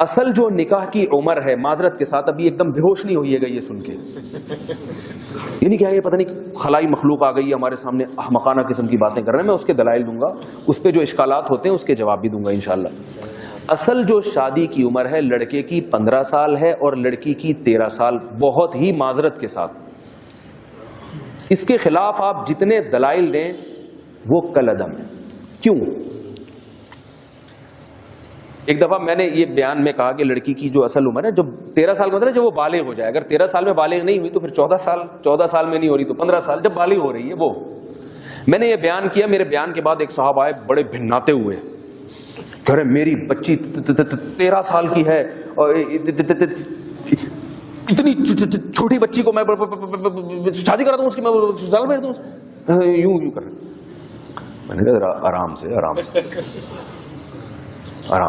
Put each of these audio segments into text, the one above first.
اصل جو نکاح کی عمر ہے، معذرت کے ساتھ ابھی ایک دم بے ہوش نہیں ہوئیے گا یہ سن کے، یعنی کیا یہ پتہ نہیں خلائی مخلوق آ گئی ہے ہمارے سامنے، احمقانہ قسم کی باتیں کر رہے ہیں. میں اس کے دلائل دوں گا، اس پہ جو اشکالات ہوتے ہیں اس کے جواب بھی دوں گا انشاءاللہ. اصل جو شادی کی عمر ہے لڑکے کی 15 سال ہے اور لڑکی کی 13 سال. بہت ہی معذرت کے ساتھ اس کے خلاف آپ جتنے دلائل دیں وہ کالعدم ہے. کیوں؟ ایک دفعہ میں نے یہ بیان میں کہا کہ لڑکی کی جو اصل عمر ہے جب 13 سال کا مطلب جب وہ بالغ ہو جائے. اگر 13 سال میں بالغ نہیں ہوئی تو پھر 14 سال میں نہیں ہو رہی تو 15 سال جب بالغ ہو رہی ہے وہ. میں نے یہ بیان کیا، میرے بیان کے بعد ایک صاحب آئے بڑے بھناتے ہوئے، کہہ رہے میری بچی 13 سال کی ہے اور اتنی چھوٹی بچی کو میں شادی کرا دوں اس کی، میں سال بھیج دوں یوں کر رہے. میں نے کہا آرام سے آرام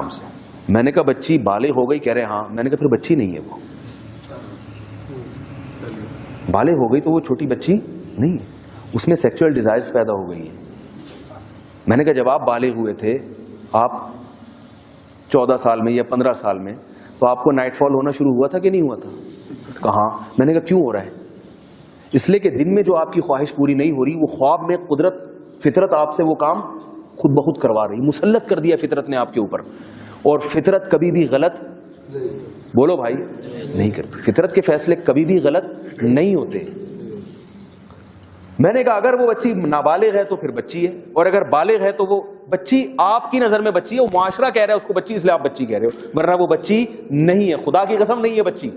سے. میں نے کہا بچی بالغ ہو گئی؟ کہہ رہے ہاں. میں نے کہا پھر بچی نہیں ہے، وہ بالغ ہو گئی تو وہ چھوٹی بچی نہیں ہے، اس میں سیکچوئل ڈیزائرز پیدا ہو گئی ہیں. میں نے کہا جب آپ بالغ ہوئے تھے، آپ 14 سال میں یا 15 سال میں، تو آپ کو نائٹ فال ہونا شروع ہوا تھا کہ نہیں ہوا تھا؟ کہاں. میں نے کہا کیوں ہو رہا ہے؟ اس لیے کہ دن میں جو آپ کی خواہش پوری نہیں ہو رہی، وہ خواب میں قدرت فطرت آپ سے وہ کام خود بخود کروا رہی، مسلط کر دیا فطرت نے آپ کے اوپر. اور فطرت کبھی بھی غلط، بولو بھائی، نہیں کرتی. فطرت کے فیصلے کبھی بھی غلط نہیں ہوتے. میں نے کہا اگر وہ بچی نابالغ ہے تو پھر بچی ہے، اور اگر بالغ ہے تو وہ بچی آپ کی نظر میں بچی ہے، وہ معاشرہ کہہ رہا ہے اس کو بچی، اس لیے آپ بچی کہہ رہے ہو، ورنہ وہ بچی نہیں ہے. خدا کی قسم نہیں ہے بچی،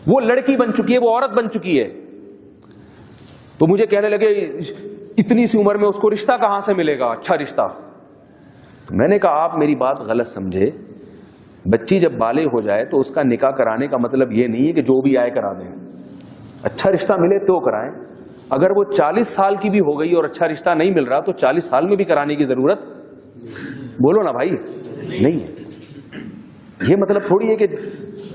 وہ لڑکی بن چکی ہے، وہ عورت بن چکی ہے. تو مجھے کہنے لگے اتنی سی عمر میں اس کو رشتہ کہاں سے ملے گا، اچھا رشتہ. میں نے کہا آپ میری بات غلط سمجھے. بچی جب بالغ ہو جائے تو اس کا نکاح کرانے کا مطلب یہ نہیں ہے کہ جو بھی آئے کرا دیں. اچھا رشتہ ملے تو کرائیں. اگر وہ 40 سال کی بھی ہو گئی اور اچھا رشتہ نہیں مل رہا تو 40 سال میں بھی کرانے کی ضرورت، بولو نا بھائی، نہیں ہے. یہ مطلب تھوڑی ہے کہ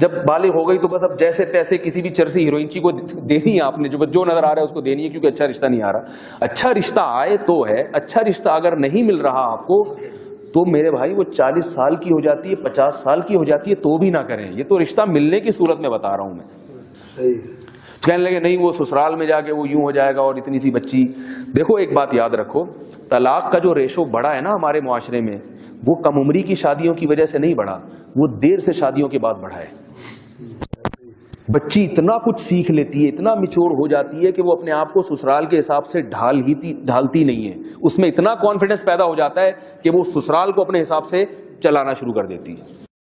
جب بالغ ہو گئی تو بس اب جیسے تیسے کسی بھی چرسی ہیروئن کو دینی ہے آپ نے، جو نظر آ رہا ہے اس کو دینی ہے کیونکہ اچھا رشتہ نہیں آ رہا. اچھا رشتہ آئے تو ہے. اچھا رشتہ اگر نہیں مل رہا آپ کو تو میرے بھائی وہ 40 سال کی ہو جاتی ہے، 50 سال کی ہو جاتی ہے تو بھی نہ کریں. یہ تو رشتہ ملنے کی صورت میں بتا رہا ہوں میں. کہنے لگے نہیں وہ سسرال میں جا کے وہ یوں ہو جائے گا اور اتنی سی بچی. دیکھو ایک بات یاد رکھو، طلاق کا جو ریشو بڑھا ہے نا ہمارے معاشرے میں، وہ کم عمری کی شادیوں کی وجہ سے نہیں بڑھا، وہ دیر سے شادیوں کے بعد بڑھا ہے. بچی اتنا کچھ سیکھ لیتی ہے، اتنا میچور ہو جاتی ہے کہ وہ اپنے آپ کو سسرال کے حساب سے ڈھالتی نہیں ہے. اس میں اتنا کانفیڈنس پیدا ہو جاتا ہے کہ وہ سسرال کو اپنے حساب سے چلانا شروع کر دیتی ہے.